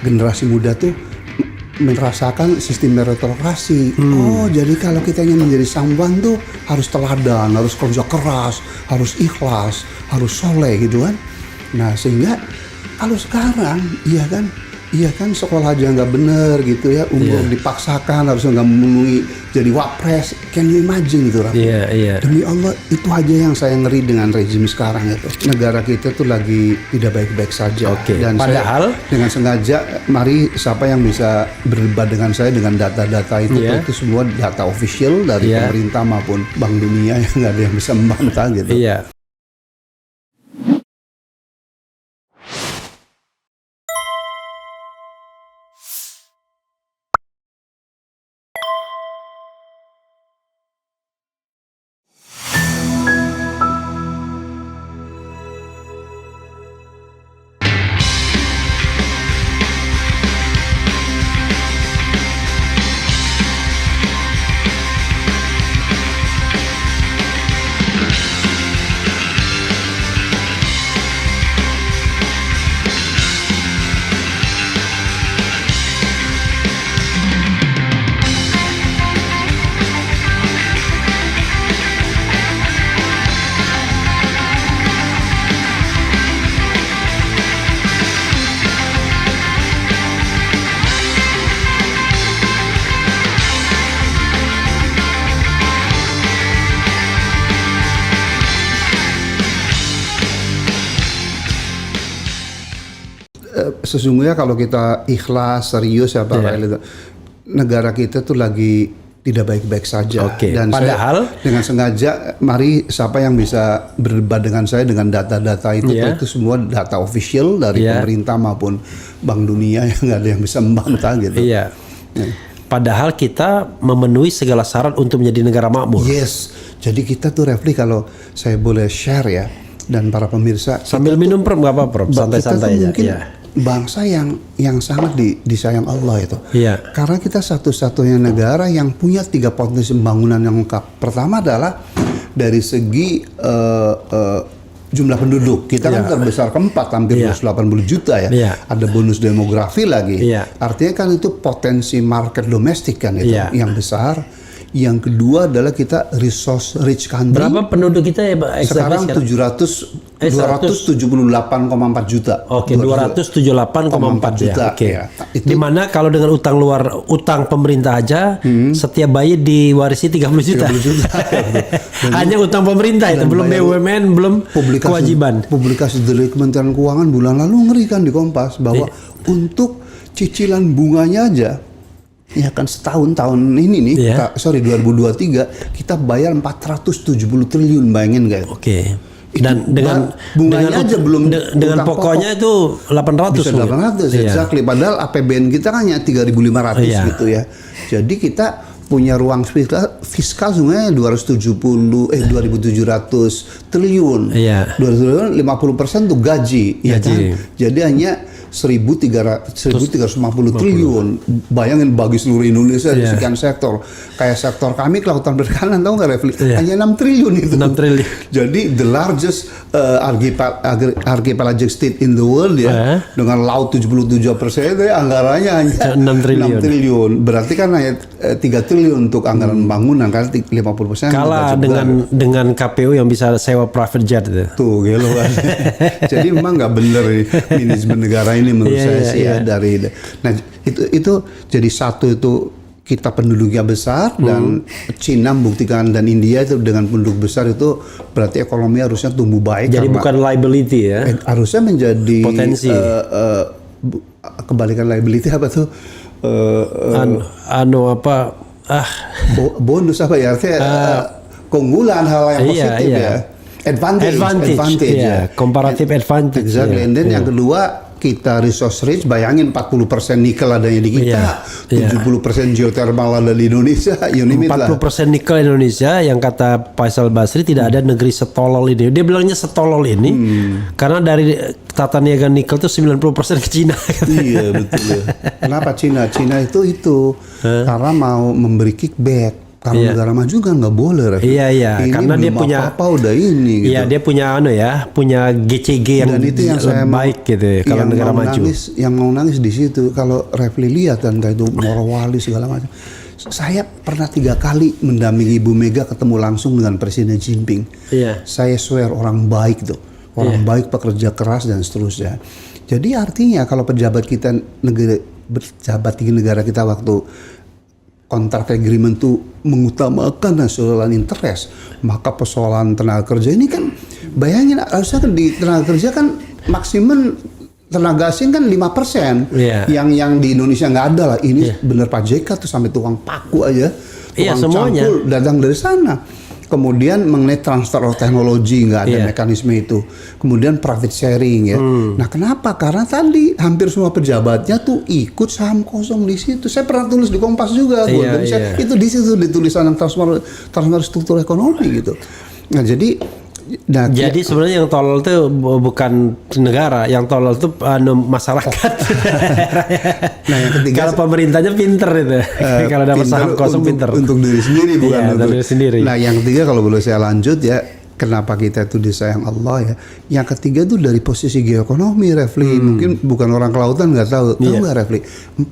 generasi muda tuh merasakan sistem meritokrasi. Oh, jadi kalau kita ingin menjadi someone tuh harus teladan, harus kerja keras, harus ikhlas, harus soleh gitu kan. Nah, sehingga kalau sekarang, iya kan sekolah aja nggak bener gitu ya, umur dipaksakan harus nggak memenuhi jadi wapres. Can you imagine gitu, Rafi? Demi Allah, itu aja yang saya ngeri dengan rezim sekarang itu. Negara kita tuh lagi tidak baik-baik saja. Dan padahal saya, dengan sengaja, mari siapa yang bisa berdebat dengan saya dengan data-data itu semua data official dari pemerintah maupun Bank Dunia, yang nggak ada yang bisa membantah gitu. Sesungguhnya kalau kita ikhlas, serius negara kita tuh lagi tidak baik-baik saja. Dan padahal saya, dengan sengaja, mari siapa yang bisa berdebat dengan saya dengan data-data itu semua data official dari pemerintah maupun Bank Dunia, yang nggak ada yang bisa membantah gitu. Padahal kita memenuhi segala syarat untuk menjadi negara makmur. Jadi kita tuh, Refli, kalau saya boleh share ya, dan para pemirsa, sambil minum Prof, nggak apa-apa Prof, santai-santai aja. Mungkin bangsa yang sangat disayang Allah itu. Karena kita satu-satunya negara yang punya 3 potensi pembangunan yang lengkap. Pertama adalah dari segi jumlah penduduk. Kita kan terbesar keempat, hampir 280 juta ya. Ada bonus demografi lagi. Artinya kan itu potensi market domestik kan itu yang besar. Yang kedua adalah kita resource rich country. Berapa penduduk kita ya, Pak? Sekarang 278,4 juta. 278,4 juta. Itu dimana kalau dengan utang pemerintah aja, setiap bayi diwarisi 30 juta. Hanya utang pemerintah itu, belum BUMN, belum kewajiban. Publikasi dari Kementerian Keuangan bulan lalu ngerikan di Kompas bahwa untuk cicilan bunganya aja, ya kan tahun ini nih, 2023 kita bayar 470 triliun, bayangin guys. Dan dengan bunganya aja belum, dengan pokoknya itu 800. Bisa 800 exactly. Padahal APBN kita kan hanya 3.500 gitu ya. Jadi kita punya ruang fiskal sebenarnya 2.700 triliun. 50% tuh gaji, ya kan. Jadi hanya 1.350 triliun. Bayangin bagi seluruh Indonesia di sekian sektor. Kayak sektor kami, kelautan perikanan, tahu nggak, Refli? Hanya 6 triliun itu. 6 triliun. Jadi the largest archipelagic state in the world ya, dengan laut 77%, anggarannya hanya 6 triliun. Berarti kan hanya 3 triliun untuk anggaran pembangunan, kan 50%. Kalah dengan KPU yang bisa sewa private jet itu. Tuh, gelo kan. Jadi memang nggak bener manajemen negara ini menurut saya sih ya, dari. Nah itu jadi satu itu kita penduduknya besar, dan Cina membuktikan, dan India itu dengan penduduk besar itu berarti ekonomi harusnya tumbuh baik. Jadi bukan liability ya? Harusnya menjadi potensi. Kebalikan liability apa tuh? Bonus apa ya? Artinya keunggulan, hal yang positif ya. Advantage ya. Comparative advantage. Exactly. And then yang kedua, kita resource rich, bayangin 40% nikel adanya di kita, 70% geothermal ada di Indonesia, 40% nikel Indonesia, yang kata Faisal Basri tidak ada negeri setolol ini. Dia bilangnya setolol ini karena dari tata niaga nikel itu 90% ke Cina. Iya betul ya. Kenapa Cina? Cina itu karena mau memberi kickback Kalau negara maju kan nggak boleh, Ref. Iya. Ini Karena dia belum punya apa udah ini. Gitu. Iya, dia punya punya GCG yang, Dan itu yang saya baik gitu ya, kalau negara maju. Yang mau nangis di situ kalau Refli lihat kan kayak itu Morowali segala macam. Saya pernah 3 kali mendampingi Ibu Mega ketemu langsung dengan Presiden Jinping. Iya. Saya swear orang baik tuh, orang baik, pekerja keras dan seterusnya. Jadi artinya kalau pejabat kita pejabat tinggi negara kita waktu kontrak agreement tuh mengutamakan national interest, maka persoalan tenaga kerja ini kan bayangin harusnya kan di tenaga kerja kan maksimum tenaga asing kan 5%. Yang di Indonesia nggak ada lah. Ini bener Pak JK tuh sampai tukang paku aja, tukang semuanya cangkul datang dari sana. Kemudian mengenai transfer of teknologi nggak ada mekanisme itu. Kemudian profit sharing ya. Nah kenapa? Karena tadi hampir semua pejabatnya tuh ikut saham kosong di situ. Saya pernah tulis di Kompas juga. Itu di situ ditulisan transfer struktur ekonomi gitu. Nah jadi sebenarnya yang tolol itu bukan negara, yang tolol itu masyarakat. Nah yang ketiga, kalau pemerintahnya pinter itu, kalau dapat saham kosong pinter. Untuk diri sendiri bukan untuk diri sendiri. Nah yang ketiga kalau boleh saya lanjut ya, kenapa kita itu disayang Allah ya? Yang ketiga itu dari posisi geoekonomi, Refli. Mungkin bukan orang kelautan nggak tahu, tahu nggak Refli? 40%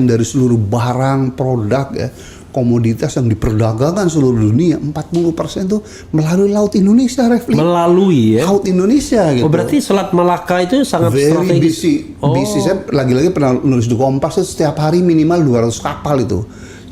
dari seluruh barang, produk ya, komoditas yang diperdagangkan seluruh dunia 40% tuh melalui laut Indonesia, Refli. Melalui ya? Laut Indonesia gitu. Oh berarti Selat Malaka itu sangat strategis. Busy. Saya lagi-lagi pernah nulis di Kompas itu setiap hari minimal 200 kapal itu.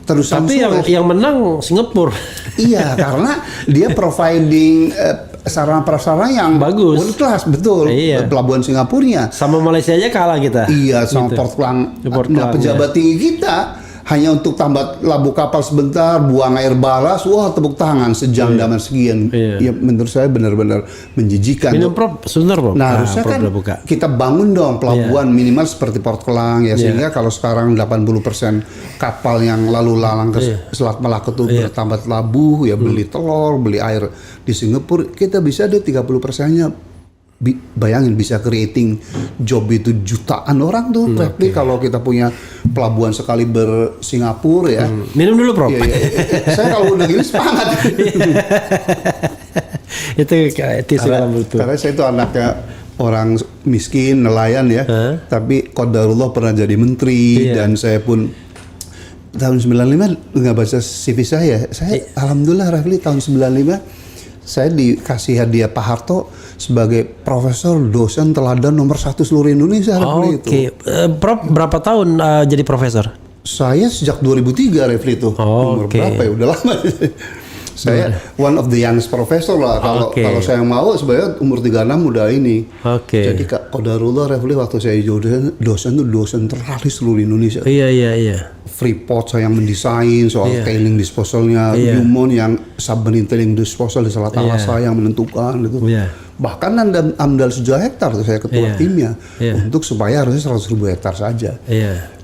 Terus tapi yang menang Singapura. Iya, karena dia providing sarana prasarana yang bagus, world class, betul. Pelabuhan Singapurnya. Sama Malaysia aja kalah kita. Iya, sama gitu. Port Klang. Nah, pejabat tinggi kita hanya untuk tambah labu kapal sebentar, buang air balas, wah tepuk tangan sejam dalam sekian. Ya menurut saya benar-benar menjijikan. Minum Prof, sebentar Prof. Nah harusnya kan kita bangun dong pelabuhan minimal seperti Port Klang ya, sehingga kalau sekarang 80% kapal yang lalu lalang ke Selat Malaka itu bertambat labu ya, beli telur, beli air di Singapura, kita bisa ada 30%-nya. Bayangin bisa creating job itu jutaan orang tuh, Refli. Kalau kita punya pelabuhan sekali Singapura ya. Minum dulu Prof. Saya kalau udah gini semangat. Itu tisu dalam butuh. Karena saya itu anaknya orang miskin, nelayan ya. Tapi qadarullah pernah jadi menteri dan saya pun tahun 95 nggak baca CV saya. Alhamdulillah Refli tahun 95 saya dikasih hadiah Pak Harto sebagai profesor dosen teladan nomor 1 seluruh Indonesia. Oke. Prof berapa tahun jadi profesor? Saya sejak 2003 Refli itu. Umur berapa ya? Udah lama. Saya one of the youngest professor lah. Kalau saya mau sebenarnya umur 36 udah ini. Jadi qadarullah Refli waktu saya dosen tuh dosen terlaris seluruh Indonesia. Iya. Freeport saya yang mendesain soal tailing disposalnya, Newmont yang submarine tailing disposal di Selat Malaka yang menentukan itu. Bahkan AMDAL 7 hektar tuh saya ketua timnya untuk supaya harusnya 100.000 hektar saja.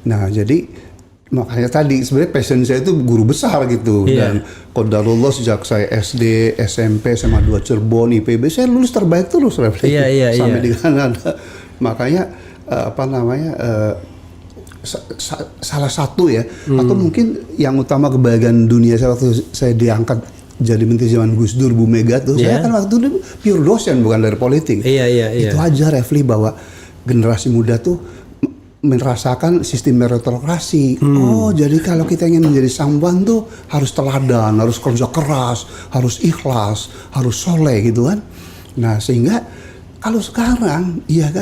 Nah jadi makanya tadi sebenarnya passion saya itu guru besar gitu dan qadarullah sejak saya SD, SMP, SMA 2 Cirebon, IPB saya lulus terbaik terus sampai di Kanada. Makanya salah satu ya atau mungkin yang utama kebahagiaan dunia saya waktu saya diangkat jadi menteri zaman Gus Dur, Bu Mega tuh saya kan waktu itu pure dosen bukan dari politik. Itu aja Refli bahwa generasi muda tuh merasakan sistem meritokrasi. Oh jadi kalau kita ingin menjadi someone tuh harus teladan, harus kerja keras, harus ikhlas, harus soleh gitu kan. Nah sehingga kalau sekarang iya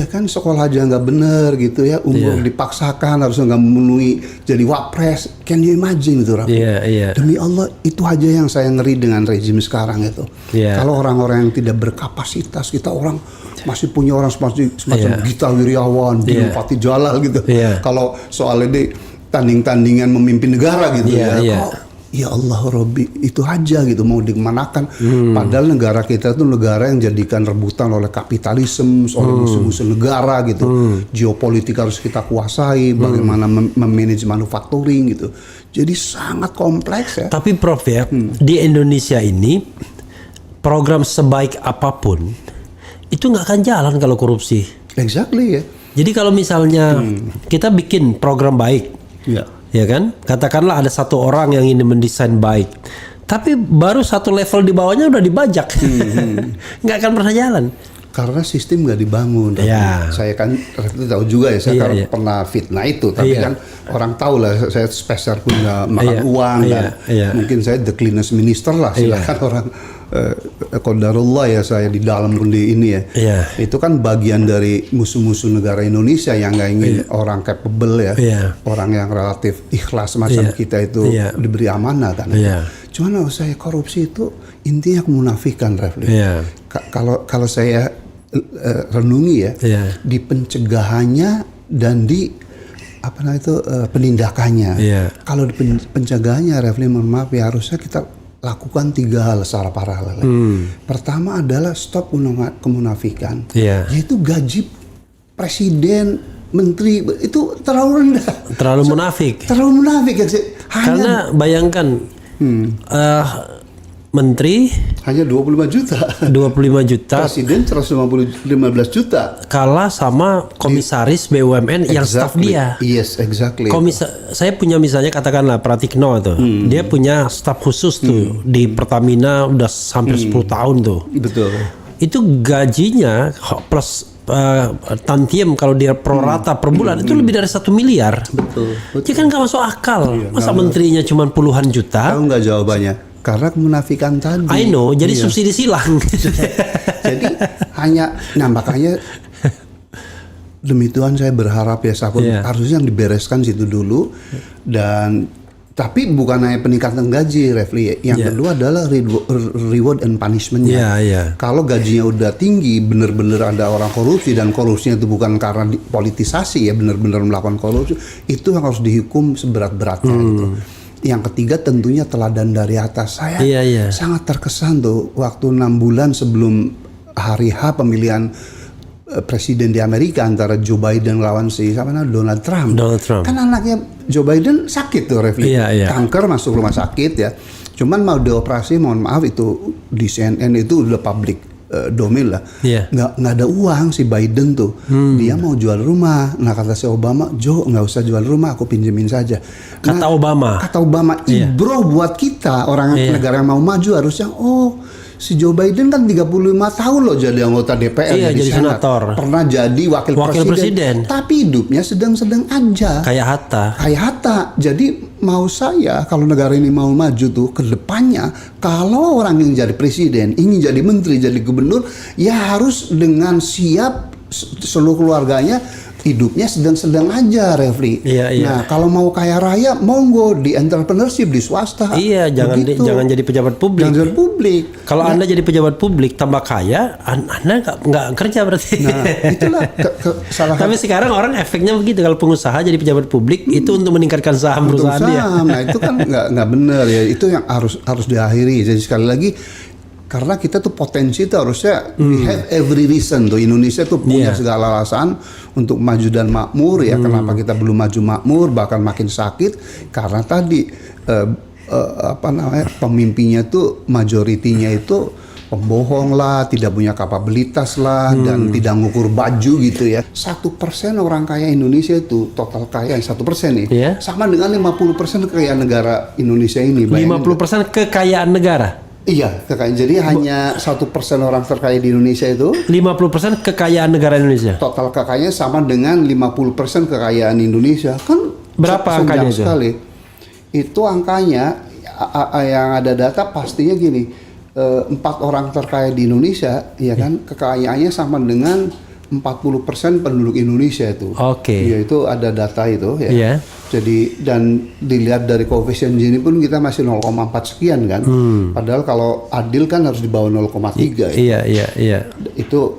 kan sekolah aja nggak bener gitu ya, umur dipaksakan harus nggak memenuhi jadi wapres. Can you imagine itu Rafi? Demi Allah itu aja yang saya ngeri dengan rezim sekarang itu. Kalau orang-orang yang tidak berkapasitas, kita orang masih punya orang semacam Gita Wirjawan, Dino Pati Jalal gitu. Kalau soal ini tanding-tandingan memimpin negara gitu ya Allah Robbi itu aja gitu mau dimanakan. Padahal negara kita itu negara yang jadikan rebutan oleh kapitalisme, oleh musuh-musuh negara gitu. Geopolitik harus kita kuasai, bagaimana memanage manufacturing gitu. Jadi sangat kompleks ya. Tapi Prof ya, di Indonesia ini program sebaik apapun itu nggak akan jalan kalau korupsi. Exactly ya. Jadi kalau misalnya kita bikin program baik, ya kan? Katakanlah ada satu orang yang ingin mendesain baik, tapi baru satu level di bawahnya udah dibajak, nggak akan pernah jalan. Karena sistem nggak dibangun. Ya. Saya kan tahu juga ya, saya kan pernah fitnah itu, tapi kan orang tahu lah saya spesial punya makan uang dan mungkin saya the cleanest minister lah, silakan orang qadarullah ya, saya di dalam pun di ini ya. Itu kan bagian dari musuh-musuh negara Indonesia yang nggak ingin orang capable ya, orang yang relatif ikhlas macam kita itu diberi amanah kan. Cuman saya korupsi itu intinya kemunafikan, Refli. Kalau saya renungi ya, di pencegahannya dan di penindakannya. Kalau di pencegahannya, Refli, mohon maaf ya, harusnya kita lakukan 3 hal secara paralel. Pertama adalah stop kemunafikan, yaitu gaji presiden, menteri itu terlalu rendah, terlalu munafik ya. Karena bayangkan menteri hanya 25 juta, presiden 15 juta, kalah sama komisaris BUMN yang staff dia. Yes, exactly. Saya punya misalnya katakanlah Pratikno tuh, dia punya staff khusus tuh di Pertamina udah hampir 10 tahun tuh. Betul. Itu gajinya plus tantiem kalau dia prorata per bulan itu lebih dari 1 miliar. Betul. Jadi kan nggak masuk akal. Masa menterinya cuma puluhan juta? Tahu nggak jawabannya? Karena kemunafikan tadi. I know, jadi subsidi silang. Jadi makanya demi Tuhan saya berharap ya, harusnya yang dibereskan situ dulu, dan tapi bukan hanya peningkatan gaji, Refli. Yang kedua adalah reward and punishment-nya. Kalau gajinya udah tinggi, benar-benar ada orang korupsi dan korupsinya itu bukan karena politisasi ya, benar-benar melakukan korupsi, itu harus dihukum seberat-beratnya gitu. Yang ketiga tentunya teladan dari atas. Saya sangat terkesan tuh waktu 6 bulan sebelum hari H pemilihan presiden di Amerika antara Joe Biden lawan Donald Trump. Kan anaknya Joe Biden sakit tuh, Refli. Kanker, masuk rumah sakit ya. Cuman mau dioperasi, mohon maaf, itu di CNN itu udah public domain lah. Nggak ada uang si Biden tuh. Dia mau jual rumah. Nah, kata si Obama, Joe nggak usah jual rumah, aku pinjemin saja. Kata Obama, bro, buat kita orang negara yang mau maju harusnya, si Joe Biden kan 35 tahun loh jadi anggota DPR, jadi senator, pernah jadi wakil presiden, tapi hidupnya sedang-sedang aja, kayak Hatta. Jadi mau saya, kalau negara ini mau maju tuh ke depannya, kalau orang yang jadi presiden, ingin jadi menteri, jadi gubernur, ya harus dengan siap seluruh keluarganya hidupnya sedang-sedang aja, Refli. Nah, kalau mau kaya raya, monggo di entrepreneurship, di swasta. Jangan jadi pejabat publik. Kalau Anda jadi pejabat publik tambah kaya, Anda nggak kerja berarti. Nah, itulah salah. Tapi sekarang orang efeknya begitu, kalau pengusaha jadi pejabat publik itu untuk meningkatkan saham perusahaan dia. Nah, itu kan nggak benar ya. Itu yang harus diakhiri. Jadi sekali lagi, karena kita tuh potensi tuh harusnya we have every reason tuh, Indonesia tuh punya segala alasan untuk maju dan makmur ya. Kenapa kita belum maju makmur, bahkan makin sakit karena tadi pemimpinnya tuh majoritinya itu pembohong lah, tidak punya kapabilitas lah, dan tidak ngukur baju gitu ya. 1% orang kaya Indonesia itu total kaya 1% nih, sama dengan 50% kekayaan negara Indonesia ini. 50% kekayaan negara. Iya, kekayaan. Jadi hanya 1% orang terkaya di Indonesia itu. 50% kekayaan negara Indonesia. Total kekayaannya sama dengan 50% kekayaan Indonesia. Kan berapa angkanya itu? Sekali. Itu angkanya yang ada data pastinya gini. 4 orang terkaya di Indonesia, ya kan, kekayaannya sama dengan 40% penduduk Indonesia itu. Iya, itu ada data itu ya. Jadi dan dilihat dari koefisien Gini pun kita masih 0,4 sekian kan. Padahal kalau adil kan harus di bawah 0,3. Iya. Itu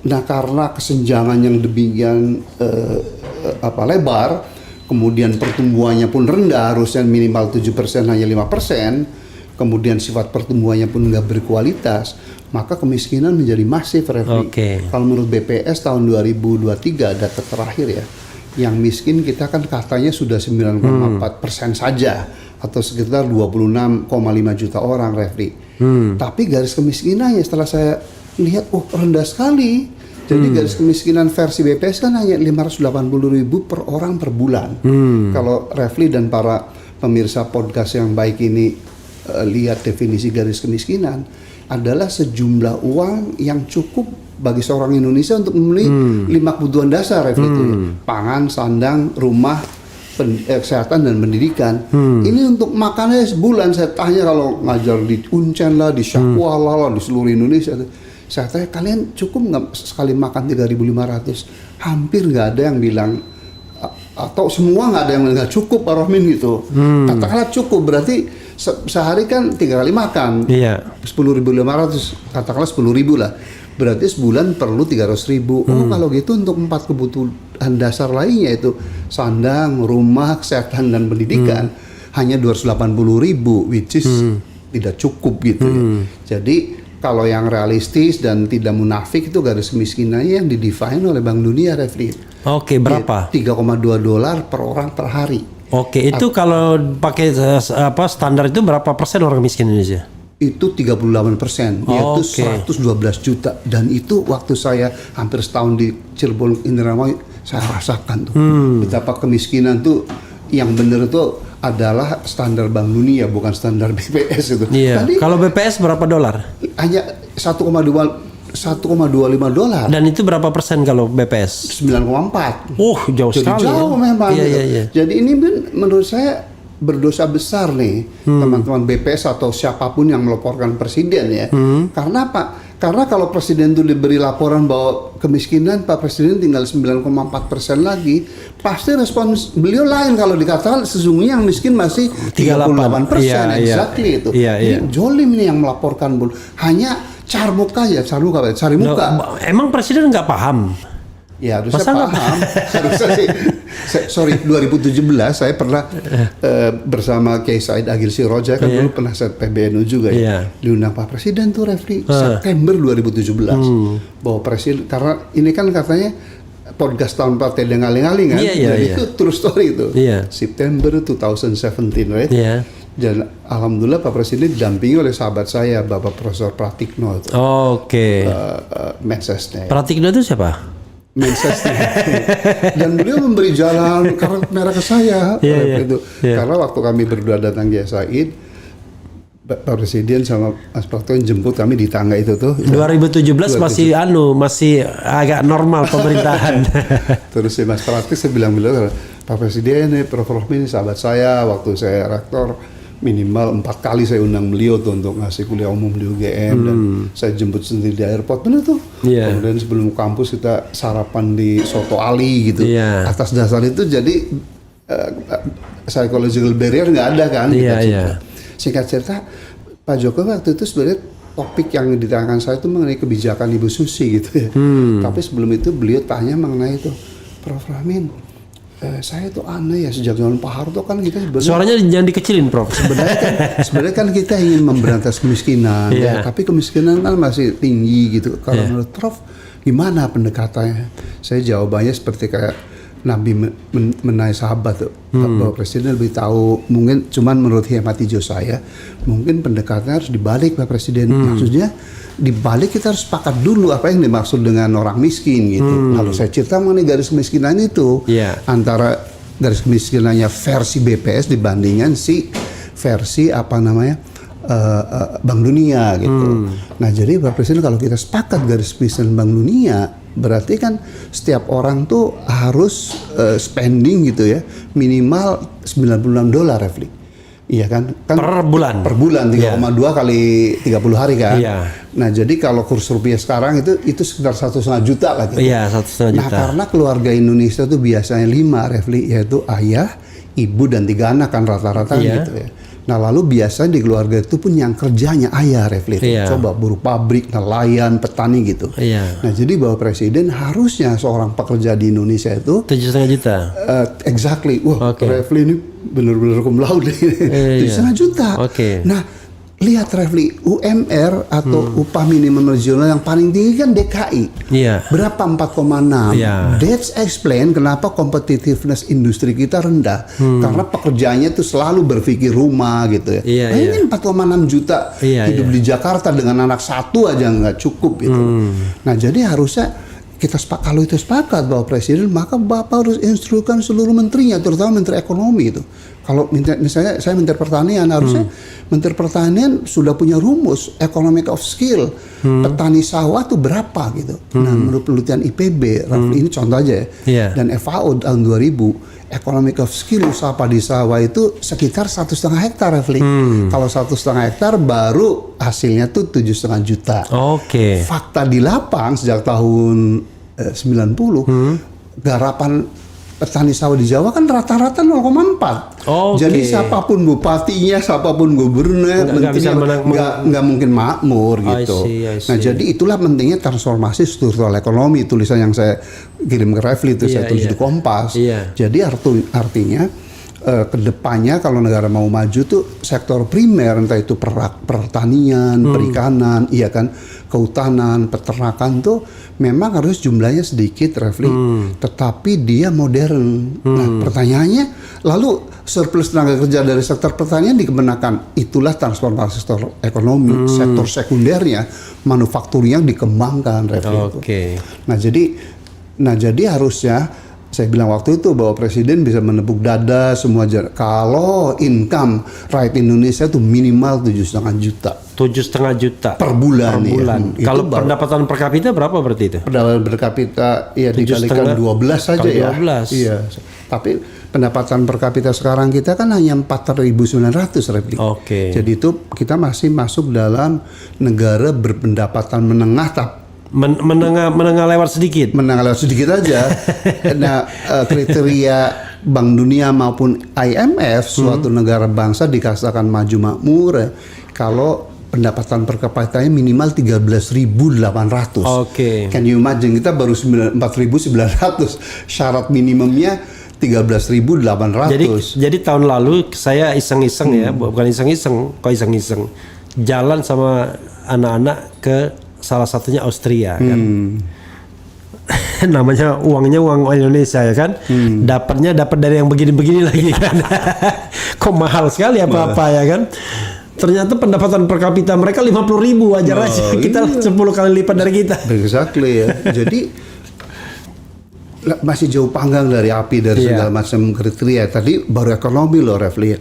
nah karena kesenjangan yang demikian lebar, kemudian pertumbuhannya pun rendah, harusnya minimal 7%, hanya 5%. Kemudian sifat pertumbuhannya pun nggak berkualitas, maka kemiskinan menjadi masif, Refli. Kalau menurut BPS tahun 2023 data terakhir ya, yang miskin kita kan katanya sudah 9,4% saja, atau sekitar 26,5 juta orang, Refli. Tapi garis kemiskinannya setelah saya lihat, rendah sekali. Jadi garis kemiskinan versi BPS kan hanya 580.000 per orang per bulan. Kalau Refli dan para pemirsa podcast yang baik ini lihat definisi garis kemiskinan, adalah sejumlah uang yang cukup bagi seorang Indonesia untuk membeli 5 kebutuhan dasar, Refli, itu ya. Pangan, sandang, rumah, kesehatan dan pendidikan. Ini untuk makannya sebulan. Saya tanya kalau ngajar di Uncen lah, di Syakwala lah, di seluruh Indonesia, saya tanya kalian cukup nggak sekali makan 3.500? Hampir nggak ada yang bilang, atau semua nggak ada yang bilang nggak cukup, Pak Rohmin gitu. Katakanlah cukup, berarti sehari kan 3 kali makan, 10.500, katakanlah 10.000 lah. Berarti sebulan perlu 300.000. Oh, kalau gitu untuk 4 kebutuhan dasar lainnya, itu sandang, rumah, kesehatan dan pendidikan, hanya 280.000, which is tidak cukup gitu ya. Jadi kalau yang realistis dan tidak munafik itu garis kemiskinannya yang didefine oleh Bank Dunia, Refli. Oke, berapa? $3,2 per orang per hari. Oke, itu kalau pakai standar itu berapa persen orang miskin Indonesia? Itu 38%, yaitu 112 juta. Dan itu waktu saya hampir setahun di Cirebon Indramayu, saya rasakan tuh betapa kemiskinan tuh yang benar itu adalah standar Bank Dunia, bukan standar BPS itu. Iya. Kalau BPS berapa dolar? Hanya $1,25. Dan itu berapa persen kalau BPS? 9,4. Jauh Jadi sekali. jauh memang. Iya. Jadi ini menurut saya berdosa besar nih teman-teman BPS atau siapapun yang melaporkan presiden ya. Karena apa? Karena kalau presiden itu diberi laporan bahwa kemiskinan Pak Presiden tinggal 9,4% lagi, pasti respons beliau lain kalau dikatakan sesungguhnya yang miskin masih 38%. Exactly itu. Ini jolim nih yang melaporkan, hanya cari muka. Emang presiden nggak paham? Ya harusnya paham. Harusnya sih. 2017 saya pernah bersama Kiai Said Agil Siroja, kan dulu penasihat PBNU juga ya. Diundang Pak Presiden tuh, Refli, September 2017. Bahwa Presiden, karena ini kan katanya podcast tahun Partai Dengaling-aling kan. Itu true story itu. September 2017, right? Dan alhamdulillah Pak Presiden didampingi oleh sahabat saya, Bapak Profesor Pratikno itu. Mensesnek. Pratikno itu siapa? Mensesnek. Dan beliau memberi jalan karena merah ke saya. Karena waktu kami berdua datang Kiai Said, Pak Presiden sama Mas Pratikno jemput kami di tangga itu tuh. 2017 masih agak normal pemerintahan. Terus si Mas Pratikno saya bilang Pak Presiden, Prof. Rohmin sahabat saya, waktu saya rektor minimal 4 kali saya undang beliau tuh untuk ngasih kuliah umum di UGM, dan saya jemput sendiri di airport, bener tuh. Kemudian sebelum kampus kita sarapan di Soto Ali gitu. Atas dasar itu jadi psychological barrier nggak ada kan. Singkat cerita, Pak Jokowi waktu itu sebenarnya topik yang ditayangkan saya itu mengenai kebijakan Ibu Susi gitu ya. Tapi sebelum itu beliau tanya mengenai itu, Prof. Rahmin, saya tuh aneh ya, sejak zaman Pak Harto kan kita sebenarnya, suaranya jangan dikecilin, Prof. Sebenarnya kan kita ingin memberantas kemiskinan, ya, tapi kemiskinan kan masih tinggi gitu. Kalau menurut Prof, gimana pendekatannya? Saya jawabannya seperti kayak Nabi menaik sahabat tuh. Bapak Presiden lebih tahu, mungkin cuman menurut hemat hijau saya, mungkin pendekatannya harus dibalik Pak Presiden. Maksudnya dibalik, kita harus sepakat dulu apa yang dimaksud dengan orang miskin gitu. Lalu saya cerita mengenai garis kemiskinan itu, antara garis kemiskinannya versi BPS dibandingkan versi Bank Dunia gitu. Nah jadi Pak Presiden, kalau kita sepakat garis kemiskinan Bank Dunia, berarti kan setiap orang tuh harus spending gitu ya, minimal $96, Refli. Iya kan? Per bulan. Per bulan 3,2 kali 30 hari kan. Nah, jadi kalau kurs rupiah sekarang itu sekitar 1,5 juta lah gitu. 1,5 juta. Nah, karena keluarga Indonesia tuh biasanya 5, Refli, yaitu ayah, ibu dan 3 anak kan rata-rata gitu ya. Nah, lalu biasanya di keluarga itu pun yang kerjanya ayah, Refli. Coba buruh pabrik, nelayan, petani gitu. Nah, jadi Bapak Presiden harusnya seorang pekerja di Indonesia itu 7,5 juta. Exactly. Wah, Refli ini benar-benar cum laude. 7,5 juta. Nah, lihat Refli, UMR atau upah minimum regional yang paling tinggi kan DKI. Berapa? 4,6. That's explain kenapa competitiveness industri kita rendah. Karena pekerjaannya tuh selalu berpikir rumah gitu ya. Ini 4,6 juta hidup di Jakarta dengan anak 1 aja nggak cukup gitu. Nah, jadi harusnya kalau itu sepakat bahwa presiden, maka Bapak harus instruksikan seluruh menterinya, terutama menteri ekonomi itu. Kalau misalnya saya menteri pertanian, harusnya menteri pertanian sudah punya rumus economic of skill, petani sawah tuh berapa gitu. Nah, menurut penelitian IPB, ini contoh aja ya, dan FAO tahun 2000, economic of skill usaha padi sawah itu sekitar 1,5 hektar, Refli. Kalau 1,5 hektar baru hasilnya tuh 7,5 juta. Oke. Fakta di lapang sejak tahun 90, garapan petani sawah di Jawa kan rata-rata 0,4. Jadi siapapun bupatinya, siapapun gubernur, menterinya nggak mungkin makmur gitu. I see. Nah, jadi itulah pentingnya transformasi struktural ekonomi. Tulisan yang saya kirim ke Refli itu saya tulis di Kompas. Jadi artinya kedepannya kalau negara mau maju tuh sektor primer, entah itu pertanian, perikanan, iya kan, kehutanan, peternakan tuh memang harus jumlahnya sedikit, Refli, tetapi dia modern. Nah, pertanyaannya, lalu surplus tenaga kerja dari sektor pertanian dikemenakan, itulah transformasi sektor ekonomi. Sektor sekundernya, manufakturnya dikembangkan, Refli. Nah jadi harusnya saya bilang waktu itu bahwa presiden bisa menepuk dada semua kalau income rakyat Indonesia itu minimal 7,5 juta. 7,5 juta per bulan. Ya. Kalau pendapatan per kapita berapa berarti itu? Pendapatan per kapita ya dikalikan 12 saja ya. 12. Iya. Tapi pendapatan per kapita sekarang kita kan hanya 4.900, Refli. Jadi itu kita masih masuk dalam negara berpendapatan menengah menengah lewat sedikit. Menengah lewat sedikit aja. Nah, kriteria Bank Dunia maupun IMF suatu negara bangsa dikatakan maju makmur kalau pendapatan per kapitanya minimal 13.800. Can you imagine, kita baru 4.900. Syarat minimumnya 13.800. Jadi tahun lalu saya iseng-iseng ya, bukan iseng-iseng, jalan sama anak-anak ke salah satunya Austria kan. Namanya uangnya uang Indonesia ya kan. Dapatnya dari yang begini-begini lagi kan. Kok mahal sekali apa-apa ya kan. Ternyata pendapatan per kapita mereka 50.000 wajar aja. Kita 10 kali lipat dari kita. Exactly ya. Jadi masih jauh panggang dari api dari segala macam kriteria. Tadi baru ekonomi loh, Refli.